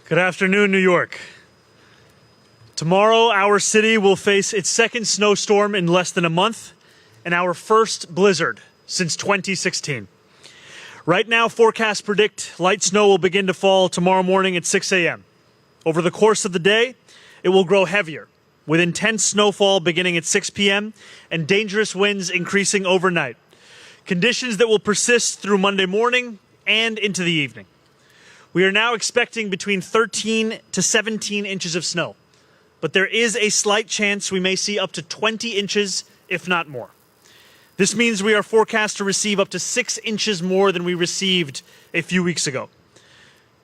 Good afternoon, New York. Tomorrow, our city will face its second snowstorm in less than a month and our first blizzard since 2016. Right now, forecasts predict light snow will begin to fall tomorrow morning at 6 a.m. Over the course of the day, it will grow heavier, with intense snowfall beginning at 6 p.m. and dangerous winds increasing overnight. Conditions that will persist through Monday morning and into the evening. We are now expecting between 13 to 17 inches of snow, but there is a slight chance we may see up to 20 inches, if not more. This means we are forecast to receive up to 6 inches more than we received a few weeks ago.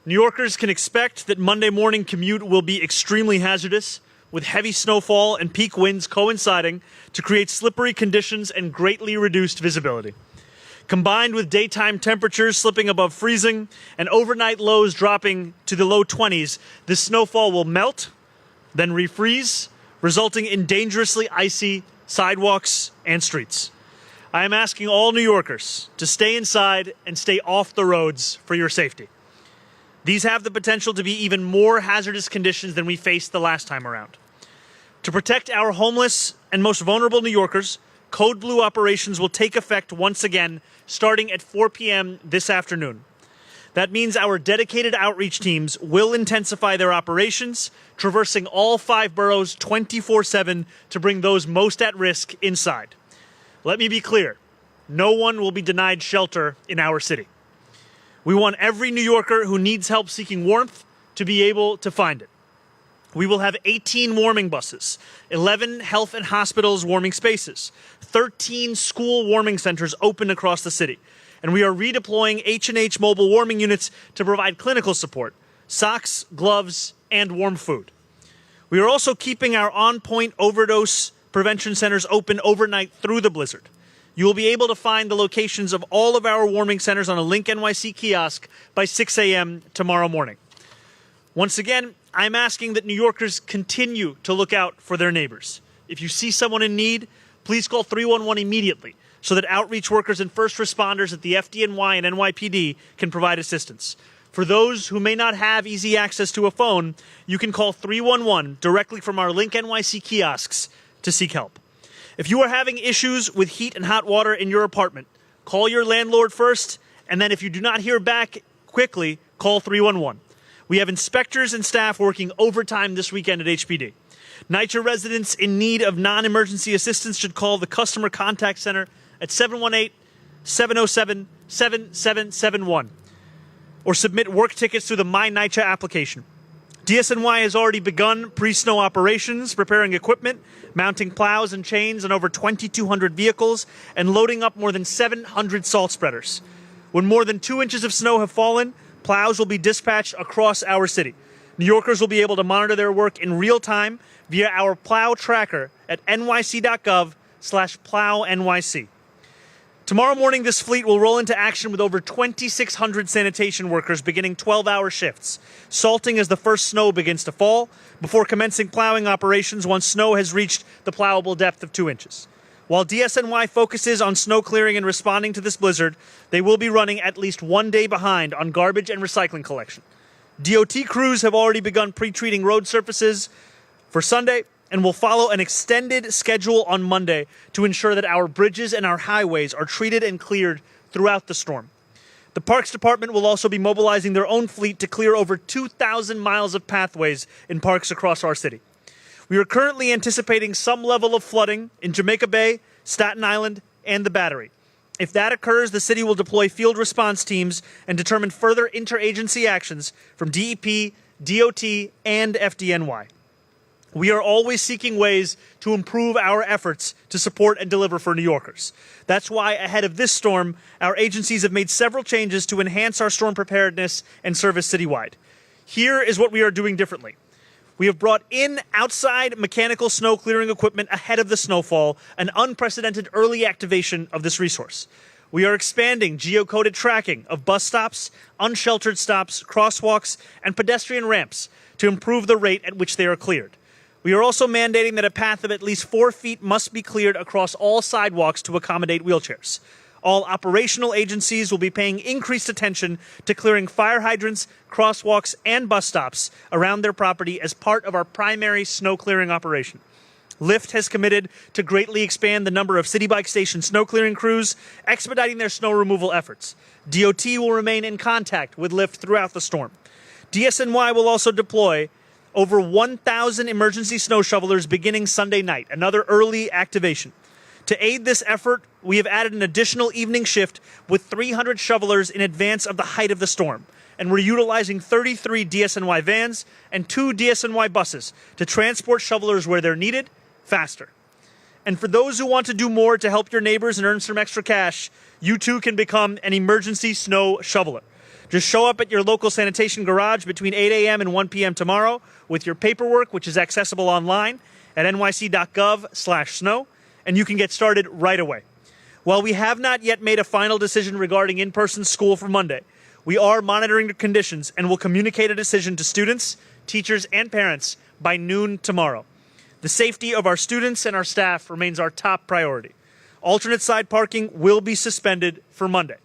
New Yorkers can expect that Monday morning commute will be extremely hazardous, with heavy snowfall and peak winds coinciding to create slippery conditions and greatly reduced visibility. Combined with daytime temperatures slipping above freezing and overnight lows dropping to the low 20s, this snowfall will melt, then refreeze, resulting in dangerously icy sidewalks and streets. I am asking all New Yorkers to stay inside and stay off the roads for your safety. These have the potential to be even more hazardous conditions than we faced the last time around. To protect our homeless and most vulnerable New Yorkers, Code Blue operations will take effect once again starting at 4 p.m. this afternoon. That means our dedicated outreach teams will intensify their operations, traversing all 5 boroughs 24/7 to bring those most at risk inside. Let me be clear, no one will be denied shelter in our city. We want every New Yorker who needs help seeking warmth to be able to find it. We will have 18 warming buses, 11 health and hospitals warming spaces, 13 school warming centers open across the city, and we are redeploying H&H mobile warming units to provide clinical support, socks, gloves, and warm food. We are also keeping our on-point overdose prevention centers open overnight through the blizzard. You will be able to find the locations of all of our warming centers on a Link NYC kiosk by 6 a.m. tomorrow morning. Once again, I'm asking that New Yorkers continue to look out for their neighbors. If you see someone in need, please call 311 immediately so that outreach workers and first responders at the FDNY and NYPD can provide assistance. For those who may not have easy access to a phone, you can call 311 directly from our Link NYC kiosks to seek help. If you are having issues with heat and hot water in your apartment, call your landlord first, and then if you do not hear back quickly, call 311. We have inspectors and staff working overtime this weekend at HPD. NYCHA residents in need of non-emergency assistance should call the Customer Contact Center at 718-707-7771 or submit work tickets through the My NYCHA application. DSNY has already begun pre-snow operations, preparing equipment, mounting plows and chains on over 2,200 vehicles, and loading up more than 700 salt spreaders. When more than 2 inches of snow have fallen, plows will be dispatched across our city. New Yorkers will be able to monitor their work in real time via our plow tracker at nyc.gov/plownyc. Tomorrow morning, this fleet will roll into action with over 2,600 sanitation workers beginning 12-hour shifts, salting as the first snow begins to fall, before commencing plowing operations once snow has reached the plowable depth of 2 inches. While DSNY focuses on snow clearing and responding to this blizzard, they will be running at least 1 day behind on garbage and recycling collection. DOT crews have already begun pre-treating road surfaces for Sunday and will follow an extended schedule on Monday to ensure that our bridges and our highways are treated and cleared throughout the storm. The Parks Department will also be mobilizing their own fleet to clear over 2,000 miles of pathways in parks across our city. We are currently anticipating some level of flooding in Jamaica Bay, Staten Island, and the Battery. If that occurs, the city will deploy field response teams and determine further interagency actions from DEP, DOT, and FDNY. We are always seeking ways to improve our efforts to support and deliver for New Yorkers. That's why, ahead of this storm, our agencies have made several changes to enhance our storm preparedness and service citywide. Here is what we are doing differently. We have brought in outside mechanical snow clearing equipment ahead of the snowfall, an unprecedented early activation of this resource. We are expanding geocoded tracking of bus stops, unsheltered stops, crosswalks, and pedestrian ramps to improve the rate at which they are cleared. We are also mandating that a path of at least 4 feet must be cleared across all sidewalks to accommodate wheelchairs. All operational agencies will be paying increased attention to clearing fire hydrants, crosswalks, and bus stops around their property as part of our primary snow clearing operation. Lyft has committed to greatly expand the number of City Bike Station snow clearing crews, expediting their snow removal efforts. DOT will remain in contact with Lyft throughout the storm. DSNY will also deploy over 1,000 emergency snow shovelers beginning Sunday night, another early activation. To aid this effort, we have added an additional evening shift with 300 shovelers in advance of the height of the storm. And we're utilizing 33 DSNY vans and 2 DSNY buses to transport shovelers where they're needed faster. And for those who want to do more to help your neighbors and earn some extra cash, you too can become an emergency snow shoveler. Just show up at your local sanitation garage between 8 a.m. and 1 p.m. tomorrow with your paperwork, which is accessible online at nyc.gov/snow, and you can get started right away. While we have not yet made a final decision regarding in-person school for Monday, we are monitoring the conditions and will communicate a decision to students, teachers, and parents by noon tomorrow. The safety of our students and our staff remains our top priority. Alternate side parking will be suspended for Monday.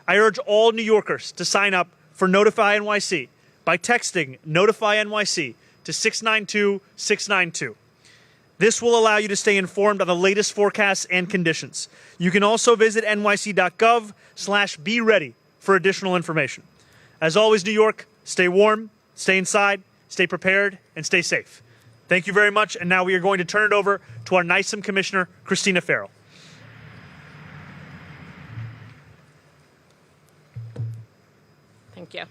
I urge all New Yorkers to sign up for Notify NYC by texting Notify NYC to 692-692. This will allow you to stay informed on the latest forecasts and conditions. You can also visit nyc.gov/be ready for additional information. As always, New York, stay warm, stay inside, stay prepared, and stay safe. Thank you very much. And now we are going to turn it over to our NYSEM Commissioner, Christina Farrell. Thank you.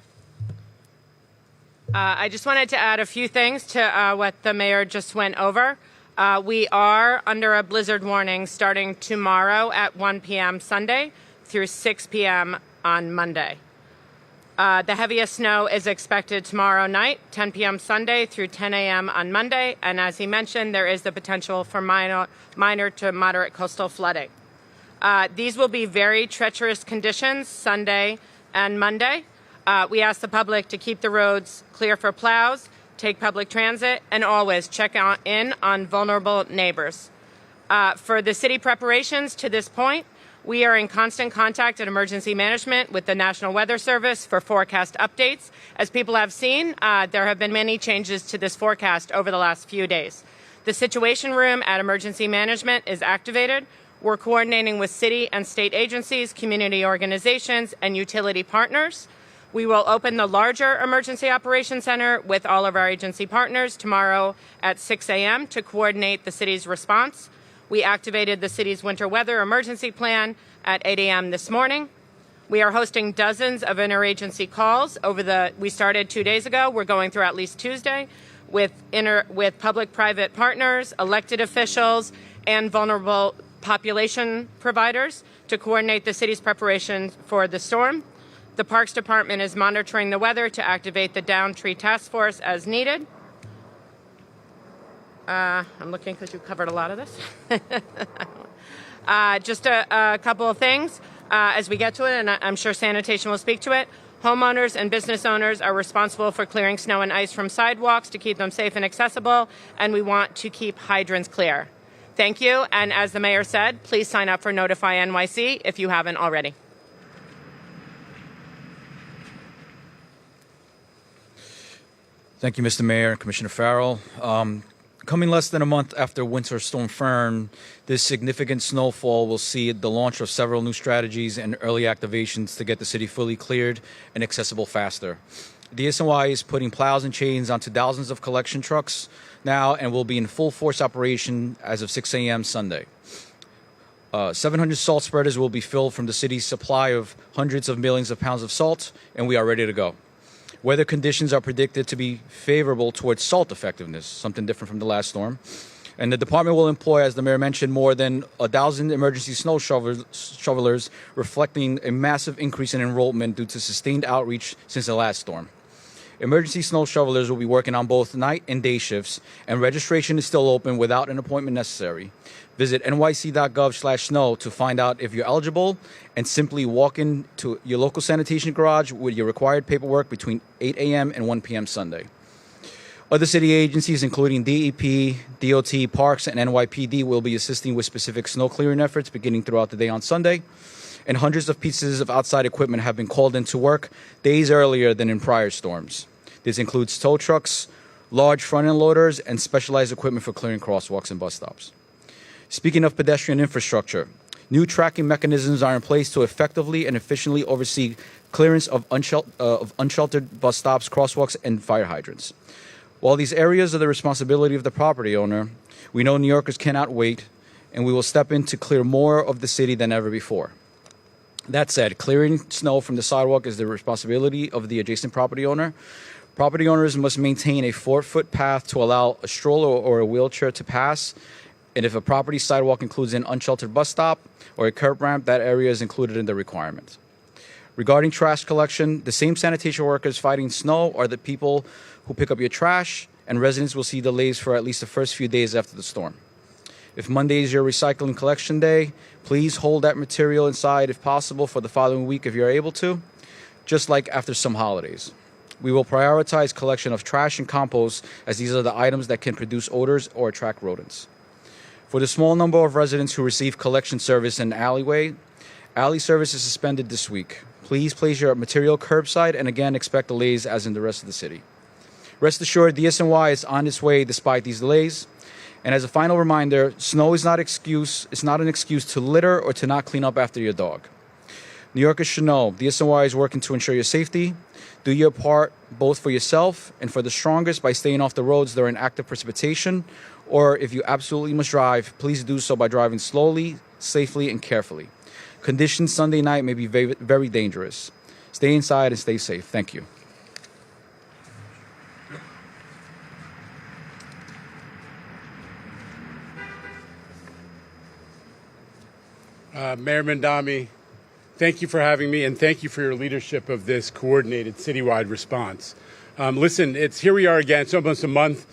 I just wanted to add a few things to what the mayor just went over. We are under a blizzard warning starting tomorrow at 1 p.m. Sunday through 6 p.m. on Monday. The heaviest snow is expected tomorrow night, 10 p.m. Sunday through 10 a.m. on Monday. And as he mentioned, there is the potential for minor to moderate coastal flooding. These will be very treacherous conditions Sunday and Monday. We ask the public to keep the roads clear for plows, take public transit, and always check in on vulnerable neighbors. For the city preparations to this point, we are in constant contact at Emergency Management with the National Weather Service for forecast updates. As people have seen, there have been many changes to this forecast over the last few days. The Situation Room at Emergency Management is activated. We're coordinating with city and state agencies, community organizations, and utility partners. We will open the larger Emergency Operations Center with all of our agency partners tomorrow at 6 a.m. to coordinate the city's response. We activated the city's winter weather emergency plan at 8 a.m. this morning. We are hosting dozens of interagency calls we started 2 days ago. We're going through at least Tuesday with public-private partners, elected officials, and vulnerable population providers to coordinate the city's preparations for the storm. The Parks Department is monitoring the weather to activate the Down Tree Task Force as needed. I'm looking because you covered a lot of this. Just a couple of things as we get to it, and I'm sure Sanitation will speak to it. Homeowners and business owners are responsible for clearing snow and ice from sidewalks to keep them safe and accessible, and we want to keep hydrants clear. Thank you, and as the mayor said, please sign up for Notify NYC if you haven't already. Thank you, Mr. Mayor and Commissioner Farrell. Coming less than a month after Winter Storm Fern, this significant snowfall will see the launch of several new strategies and early activations to get the city fully cleared and accessible faster. DSNY is putting plows and chains onto thousands of collection trucks now and will be in full force operation as of 6 a.m. Sunday. 700 salt spreaders will be filled from the city's supply of hundreds of millions of pounds of salt, and we are ready to go. Weather conditions are predicted to be favorable towards salt effectiveness, something different from the last storm. And the department will employ, as the mayor mentioned, more than 1,000 emergency snow shovelers, reflecting a massive increase in enrollment due to sustained outreach since the last storm. Emergency snow shovelers will be working on both night and day shifts, and registration is still open without an appointment necessary. Visit nyc.gov/snow to find out if you're eligible, and simply walk into your local sanitation garage with your required paperwork between 8 a.m. and 1 p.m. Sunday. Other city agencies, including DEP, DOT, Parks, and NYPD, will be assisting with specific snow clearing efforts beginning throughout the day on Sunday. and hundreds of pieces of outside equipment have been called into work days earlier than in prior storms. This includes tow trucks, large front-end loaders, and specialized equipment for clearing crosswalks and bus stops. Speaking of pedestrian infrastructure, new tracking mechanisms are in place to effectively and efficiently oversee clearance of unsheltered bus stops, crosswalks, and fire hydrants. While these areas are the responsibility of the property owner, we know New Yorkers cannot wait, and we will step in to clear more of the city than ever before. That said, clearing snow from the sidewalk is the responsibility of the adjacent property owner. Property owners must maintain a 4-foot path to allow a stroller or a wheelchair to pass, and if a property sidewalk includes an unsheltered bus stop or a curb ramp, that area is included in the requirement. Regarding trash collection, the same sanitation workers fighting snow are the people who pick up your trash, and residents will see delays for at least the first few days after the storm. If Monday is your recycling collection day, please hold that material inside if possible for the following week if you're able to, just like after some holidays. We will prioritize collection of trash and compost, as these are the items that can produce odors or attract rodents. For the small number of residents who receive collection service in alleyway, alley service is suspended this week. Please place your material curbside and again expect delays as in the rest of the city. Rest assured, DSNY is on its way despite these delays. And as a final reminder, snow is not an excuse to litter or to not clean up after your dog. New Yorkers should know DSNY is working to ensure your safety. Do your part both for yourself and for the strongest by staying off the roads during active precipitation, or if you absolutely must drive, please do so by driving slowly, safely, and carefully. Conditions Sunday night may be very, very dangerous. Stay inside and stay safe. Thank you. Mayor Mamdani, thank you for having me, and thank you for your leadership of this coordinated citywide response. Listen, here we are again. It's almost a month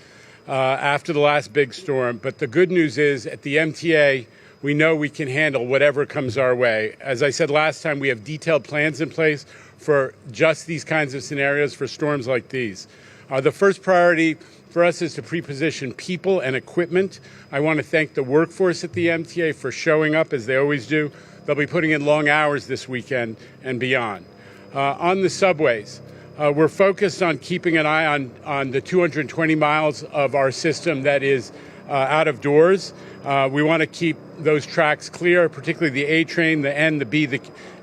after the last big storm, but the good news is at the MTA, we know we can handle whatever comes our way. As I said last time, we have detailed plans in place for just these kinds of scenarios for storms like these. The first priority for us is to pre-position people and equipment. I want to thank the workforce at the MTA for showing up, as they always do. They'll be putting in long hours this weekend and beyond. On the subways, we're focused on keeping an eye on the 220 miles of our system that is out of doors. We want to keep those tracks clear, particularly the A train, the N, the B,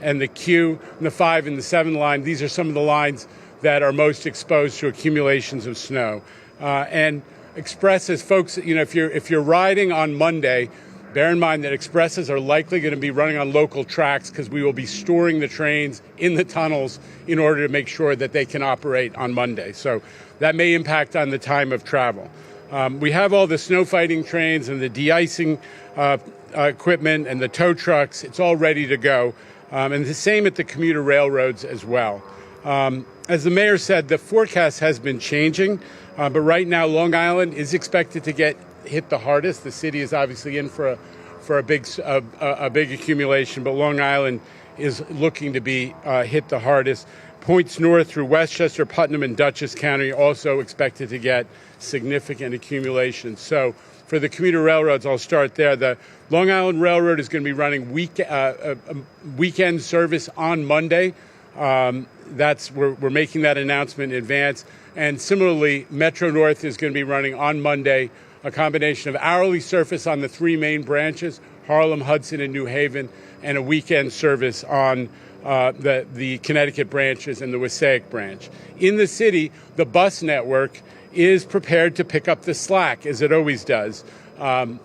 and the Q, and the 5 and the 7 line. These are some of the lines that are most exposed to accumulations of snow. And expresses, folks, if you're riding on Monday, bear in mind that expresses are likely going to be running on local tracks because we will be storing the trains in the tunnels in order to make sure that they can operate on Monday. So that may impact on the time of travel. We have all the snow fighting trains and the de-icing equipment and the tow trucks. It's all ready to go. And the same at the commuter railroads as well. As the mayor said, the forecast has been changing, but right now Long Island is expected to get hit the hardest. The city is obviously in for a big accumulation, but Long Island is looking to be hit the hardest. Points north through Westchester, Putnam, and Dutchess County also expected to get significant accumulation. So for the commuter railroads, I'll start there. The Long Island Railroad is going to be running weekend service on Monday. We're making that announcement in advance. And similarly, Metro North is going to be running on Monday a combination of hourly service on the 3 main branches, Harlem, Hudson, and New Haven, and a weekend service on the Connecticut branches and the Wassaic branch. In the city, the bus network is prepared to pick up the slack, as it always does. And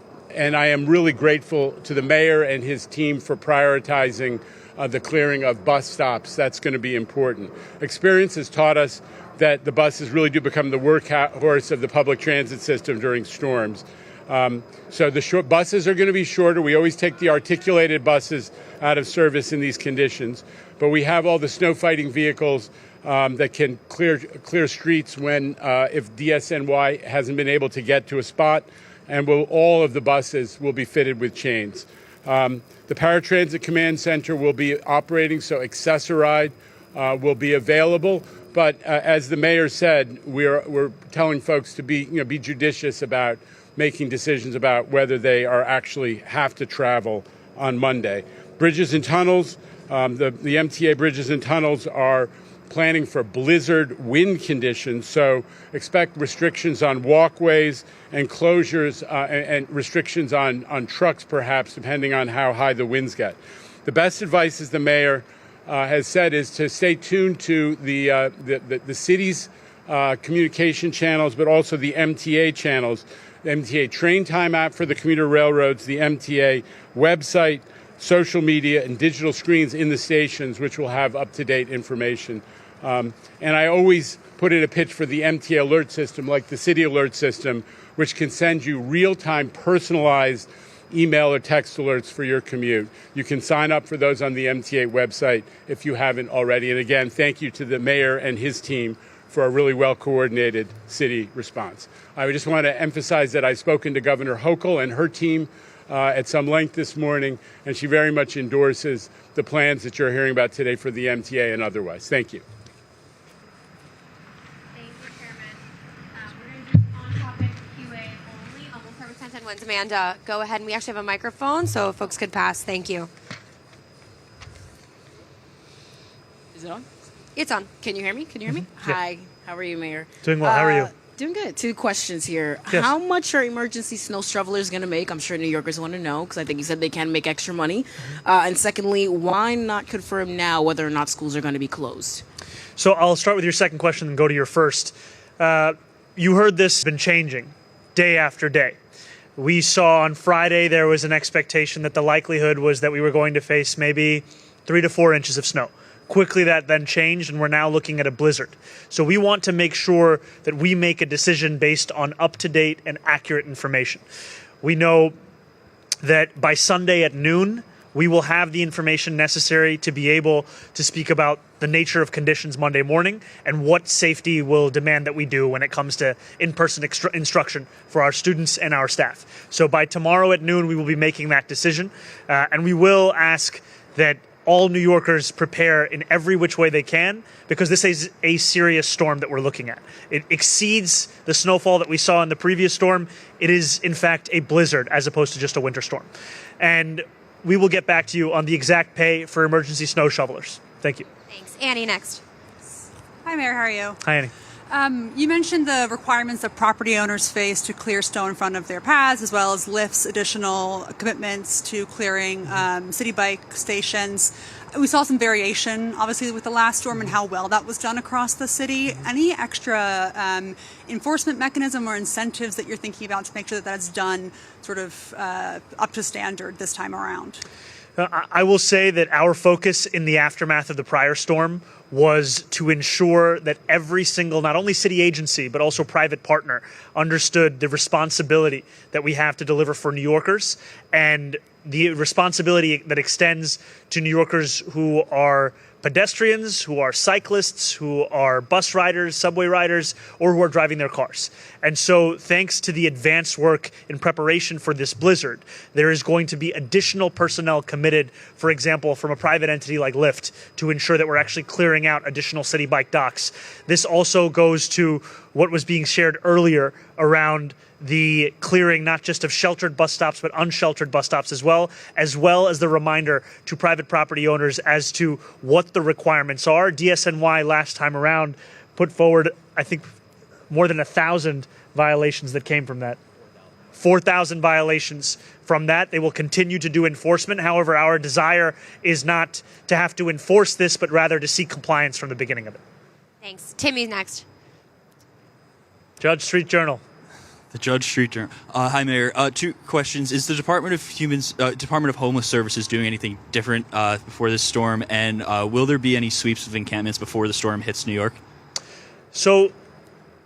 I am really grateful to the mayor and his team for prioritizing the clearing of bus stops. That's going to be important. Experience has taught us that the buses really do become the workhorse of the public transit system during storms. So the buses are going to be shorter. We always take the articulated buses out of service in these conditions, but we have all the snow fighting vehicles that can clear streets when if DSNY hasn't been able to get to a spot, and all of the buses will be fitted with chains. The Paratransit Command Center will be operating, so Access-a-Ride will be available. But as the mayor said, we're telling folks to be judicious about making decisions about whether they are actually have to travel on Monday. Bridges and tunnels, the MTA bridges and tunnels are planning for blizzard wind conditions, so expect restrictions on walkways and closures and restrictions on trucks, perhaps, depending on how high the winds get. The best advice, as the mayor has said, is to stay tuned to the city's communication channels, but also the MTA channels, the MTA train time app for the commuter railroads, the MTA website, social media, and digital screens in the stations, which will have up-to-date information. And I always put in a pitch for the MTA alert system, like the city alert system, which can send you real-time personalized email or text alerts for your commute. You can sign up for those on the MTA website if you haven't already. And again, thank you to the mayor and his team for a really well-coordinated city response. I just want to emphasize that I've spoken to Governor Hochul and her team at some length this morning, and she very much endorses the plans that you're hearing about today for the MTA and otherwise. Thank you. Amanda, go ahead, and we actually have a microphone, so if folks could pass. Thank you. Is it on? It's on. Can you hear me? Can you hear me? Yeah. Hi. How are you, Mayor? Doing well. How are you? Doing good. 2 questions here. Yes. How much are emergency snow shovelers going to make? I'm sure New Yorkers want to know, because I think you said they can make extra money. And secondly, why not confirm now whether or not schools are going to be closed? So I'll start with your second question and go to your first. You heard this has been changing day after day. We saw on Friday there was an expectation that the likelihood was that we were going to face maybe 3 to 4 inches of snow. Quickly that then changed, and we're now looking at a blizzard. So we want to make sure that we make a decision based on up-to-date and accurate information. We know that by Sunday at noon, we will have the information necessary to be able to speak about the nature of conditions Monday morning and what safety will demand that we do when it comes to in-person instruction for our students and our staff. So by tomorrow at noon, we will be making that decision, and we will ask that all New Yorkers prepare in every which way they can, because this is a serious storm that we're looking at. It exceeds the snowfall that we saw in the previous storm. It is, in fact, a blizzard as opposed to just a winter storm. And we will get back to you on the exact pay for emergency snow shovelers. Thank you. Thanks. Annie, next. Hi, Mayor. How are you? Hi, Annie. You mentioned the requirements that property owners face to clear snow in front of their paths, as well as lifts additional commitments to clearing city bike stations. We saw some variation, obviously, with the last storm and how well that was done across the city. Any extra enforcement mechanism or incentives that you're thinking about to make sure that that's done sort of up to standard this time around? I will say that our focus in the aftermath of the prior storm was to ensure that every single, not only city agency, but also private partner, understood the responsibility that we have to deliver for New Yorkers, and the responsibility that extends to New Yorkers who are pedestrians, who are cyclists, who are bus riders, subway riders, or who are driving their cars. And so thanks to the advanced work in preparation for this blizzard, there is going to be additional personnel committed, for example, from a private entity like Lyft, to ensure that we're actually clearing out additional city bike docks. This also goes to what was being shared earlier around the clearing not just of sheltered bus stops, but unsheltered bus stops as well as the reminder to private property owners as to what the requirements are. DSNY last time around put forward, I think, more than 1,000 violations that came from that. 4,000 violations from that. They will continue to do enforcement. However, our desire is not to have to enforce this, but rather to seek compliance from the beginning of it. Thanks. Timmy's next. Judge Street Journal. The Judge Street Journal. Hi, Mayor. 2 questions. Is the Department of Homeless Services doing anything different before this storm? And will there be any sweeps of encampments before the storm hits New York? So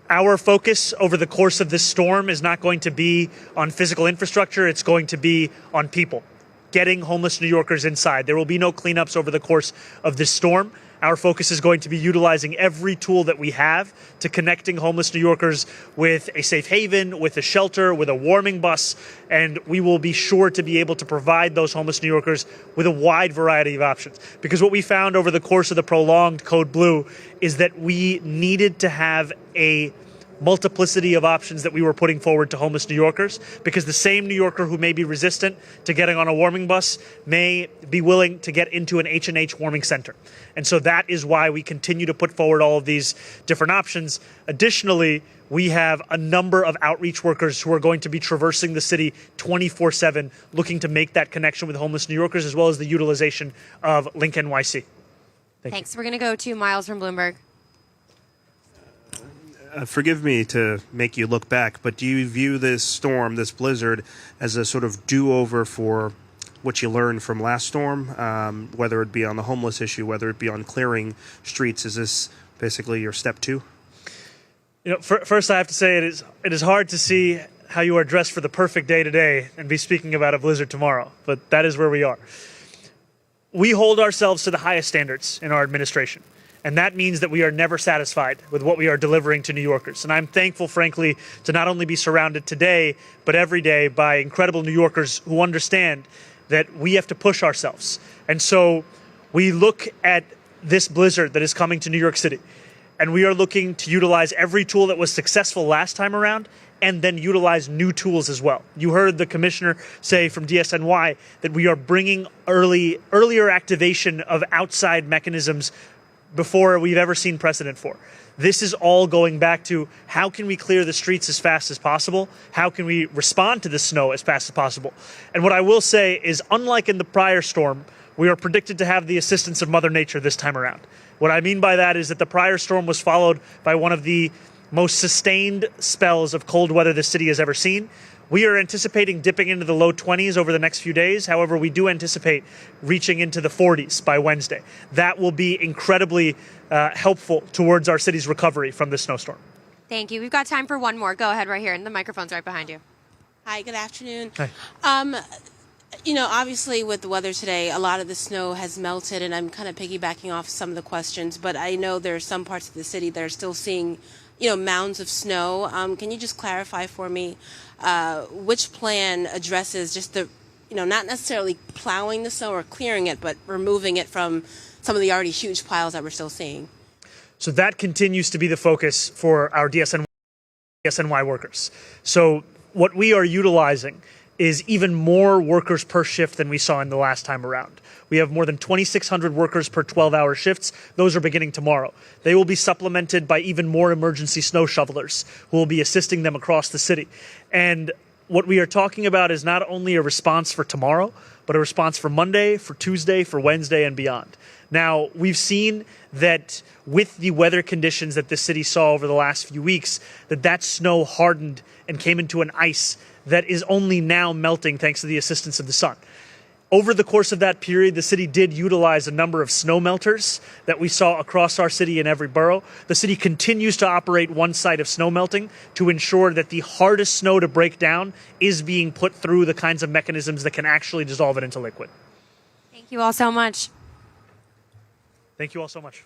our focus over the course of this storm is not going to be on physical infrastructure. It's going to be on people, getting homeless New Yorkers inside. There will be no cleanups over the course of this storm. Our focus is going to be utilizing every tool that we have to connecting homeless New Yorkers with a safe haven, with a shelter, with a warming bus, and we will be sure to be able to provide those homeless New Yorkers with a wide variety of options. Because what we found over the course of the prolonged Code Blue is that we needed to have a multiplicity of options that we were putting forward to homeless New Yorkers, because the same New Yorker who may be resistant to getting on a warming bus may be willing to get into an H&H warming center. And so that is why we continue to put forward all of these different options. Additionally, we have a number of outreach workers who are going to be traversing the city 24/7, looking to make that connection with homeless New Yorkers, as well as the utilization of Link NYC. Thanks. We're going to go to Miles from Bloomberg. Forgive me to make you look back, but do you view this storm, this blizzard, as a sort of do-over for what you learned from last storm, whether it be on the homeless issue, whether it be on clearing streets? Is this basically your step two? You know, first I have to say it is hard to see how you are dressed for the perfect day today and be speaking about a blizzard tomorrow, but that is where we are. We hold ourselves to the highest standards in our administration, and that means that we are never satisfied with what we are delivering to New Yorkers. And I'm thankful, frankly, to not only be surrounded today, but every day by incredible New Yorkers who understand that we have to push ourselves. And so we look at this blizzard that is coming to New York City, and we are looking to utilize every tool that was successful last time around and then utilize new tools as well. You heard the commissioner say from DSNY that we are bringing earlier activation of outside mechanisms before we've ever seen precedent for. This is all going back to how can we clear the streets as fast as possible? How can we respond to the snow as fast as possible? And what I will say is, unlike in the prior storm, we are predicted to have the assistance of Mother Nature this time around. What I mean by that is that the prior storm was followed by one of the most sustained spells of cold weather the city has ever seen. We are anticipating dipping into the low 20s over the next few days. However, we do anticipate reaching into the 40s by Wednesday. That will be incredibly helpful towards our city's recovery from this snowstorm. Thank you. We've got time for one more. Go ahead right here, and the microphone's right behind you. Hi, good afternoon. Hi. You know, obviously with the weather today, a lot of the snow has melted, and I'm kind of piggybacking off some of the questions, but I know there are some parts of the city that are still seeing, you know, mounds of snow. Can you just clarify for me which plan addresses just the, you know, not necessarily plowing the snow or clearing it, but removing it from some of the already huge piles that we're still seeing? So that continues to be the focus for our DSNY workers. So what we are utilizing is even more workers per shift than we saw in the last time around. We have more than 2,600 workers per 12-hour shifts. Those are beginning tomorrow. They will be supplemented by even more emergency snow shovelers who will be assisting them across the city. And what we are talking about is not only a response for tomorrow, but a response for Monday, for Tuesday, for Wednesday, and beyond. Now, we've seen that with the weather conditions that the city saw over the last few weeks, that snow hardened and came into an ice that is only now melting thanks to the assistance of the sun. Over the course of that period, the city did utilize a number of snow melters that we saw across our city in every borough. The city continues to operate one site of snow melting to ensure that the hardest snow to break down is being put through the kinds of mechanisms that can actually dissolve it into liquid. Thank you all so much. Thank you all so much.